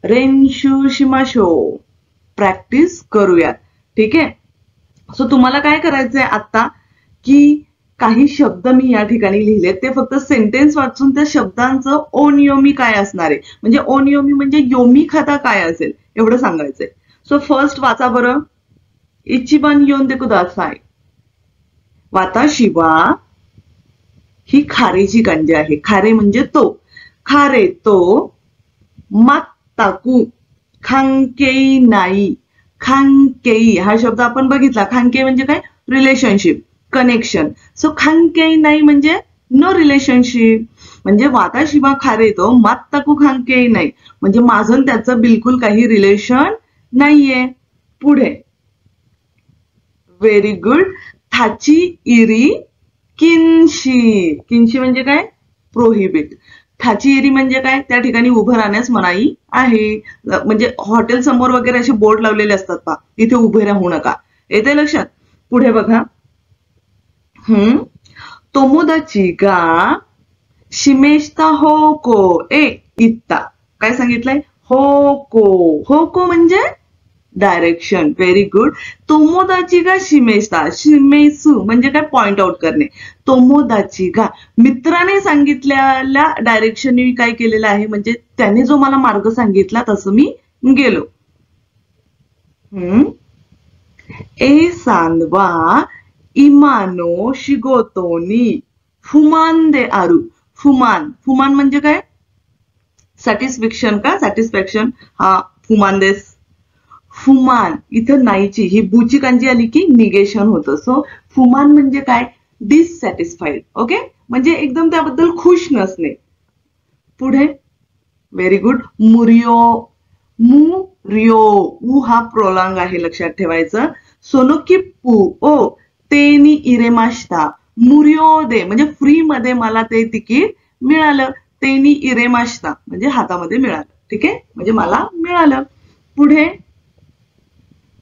रेन्शू शिमाशो, practice करूयात. ठीक आहे. सो तुम्हाला काय करायचंय आता की काही शब्द मी या ठिकाणी लिहिलेत, ते फक्त सेंटेन्स वाचून त्या शब्दांचं ओनियोमी काय असणार आहे, म्हणजे ओनियोमी म्हणजे योमी खाता काय असेल एवढं सांगायचंय. सो फर्स्ट वाचा बरं. इचिबान योन दे कुदासाय. वाताशी वा ही खारेची कांजी आहे. खारे म्हणजे तो. खारे तो. मात्ताकू खांकेई नाई. खांकेई हा शब्द आपण बघितला. खांकेई म्हणजे काय? Relationship, connection. सो खांकेई नाई म्हणजे नो रिलेशनशिप. म्हणजे वाताशिवा खारे तो मात्ताकू खांकेई नाई, म्हणजे माझं त्याचं बिलकुल काही रिलेशन नाहीये. पुढे. Very good. थाची इरी किनशी. किनशी म्हणजे काय? प्रोहिबिट. थाची इरी म्हणजे काय? त्या ठिकाणी उभं राहण्यास मनाई आहे. म्हणजे हॉटेल समोर वगैरे असे बोर्ड लावलेले असतात पहा, इथे उभे राहू नका. येते लक्षात? पुढे बघा. तोमोदाची गा शिमेशता होको ए इत्ता. काय सांगितलंय? होको. होको म्हणजे डायरेक्शन. Very good. तोमोदाची गा शिमेशता. शिमेसू म्हणजे काय? पॉइंट आउट करणे. तोमोदाची गा मित्राने सांगितलेल्या डायरेक्शन काय केलेलं आहे, म्हणजे त्याने जो मला मार्ग सांगितला तसं मी गेलो. ए सांदवा इमानो शिगोतोनी फुमान दे आरू. फुमान. फुमान म्हणजे काय? सॅटिस्फॅक्शन का? सॅटिस्फॅक्शन. हा फुमान देस. फुमान इथं नाहीची ही बुची कांजी आली की निगेशन होतं. सो फुमान म्हणजे काय? डिससॅटिस्फाईड. ओके, म्हणजे एकदम त्याबद्दल खुश नसणे. पुढे. Very good. मुरियो. मुरियो. उ हा प्रोलॉंग आहे, लक्षात ठेवायचं. सोनोकिप्पू ओ तेनी इरेमाश्ता. मुरियो दे म्हणजे फ्री मध्ये मला ते तिकीट मिळालं. तेनी इरेमाश्ता म्हणजे हातामध्ये मिळालं. ठीक आहे, म्हणजे मला मिळालं. पुढे.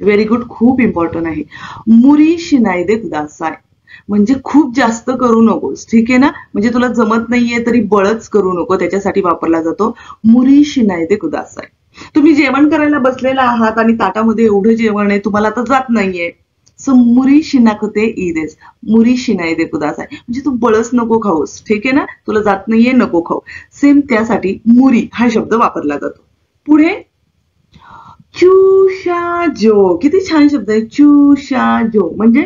Very good. खूप इम्पॉर्टंट आहे. मुरी शिनायदे कुदासाय म्हणजे खूप जास्त करू नकोस. ठीक आहे ना, म्हणजे तुला जमत नाहीये तरी बळच करू नको, त्याच्यासाठी वापरला जातो मुरी शिनायदे कुदासाय. तुम्ही जेवण करायला बसलेला आहात आणि ताटामध्ये एवढं जेवण आहे, तुम्हाला तर जात नाहीये. सो मुरी शिनाकुते ईदेस. मुरी शिनायदे कुदासाय म्हणजे तू बळच नको खाऊस. ठीक आहे ना, तुला जात नाहीये, नको खाऊ. सेम त्यासाठी मुरी हा शब्द वापरला जातो. पुढे. चुशाजो. किती छान शब्द आहे. चुशाजो म्हणजे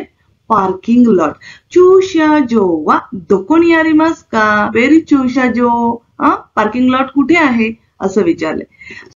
पार्किंग लॉट. चुशाजो वा दोकोनी आरिमास का. व्हेरी चुशाजो. पार्किंग लॉट कुठे आहे असं विचारलंय.